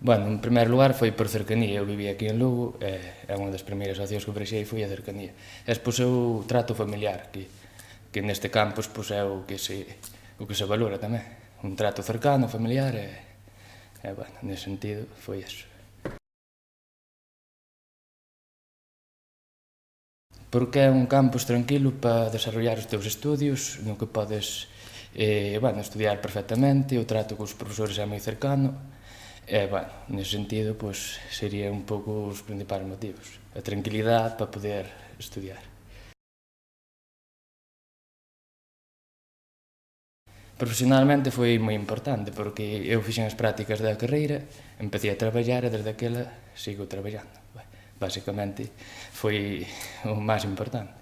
Bueno, en primeiro lugar foi por cercanía, eu vivía aquí en Lugo e unha das primeiras opcións que apreciei foi a cercanía. E despois o trato familiar, que neste campus é o que se valora tamén. Un trato cercano, familiar bueno, nese sentido foi eso. Porque é un campus tranquilo para desarrollar os teus estudios, no que podes bueno, estudiar perfectamente, o trato cos profesores é moi cercano, e, bueno, nesse sentido, pois, sería un pouco os principais motivos. A tranquilidade para poder estudiar. Profesionalmente foi moi importante, porque eu fixen as prácticas da carreira, empecé a traballar e desde aquela sigo traballando. Basicamente, foi o máis importante.